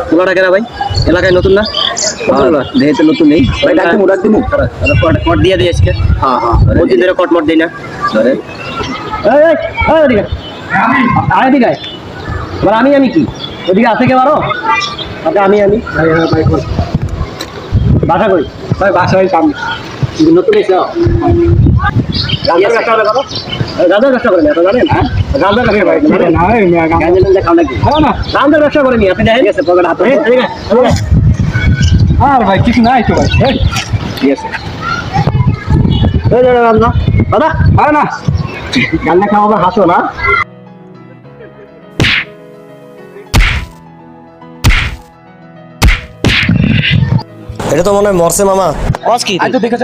তোলাটা কেনা ভাই এলাকায় নতুন না যেহেতু নতুন নেই ভাই ডাকতে মুরাদ দিমু কট দিয়ে দিই আজকে হ্যাঁ হ্যাঁ প্রতিদিন ধরে কট মট দিই না ধরে এদিকে এবার আমি কি ওদিকে আছে কে পারো আচ্ছা আমি বাসা করি ভাই বাসায় কাম নতুন এসে গাঁজার ব্যবসা করেন আপনি জানেন গাঁজার ব্যবসা করেন গাঁজার ব্যবসা করেন আপনি দেখেন গেছে পকেট হাতে আর ভাই কিছু নাই তো ভাই ঠিক আছে দাদা হয় না গান্না খাওয়া হাসো না এটা তো মনে হয় মরছে মামা আজ তো দেখেছ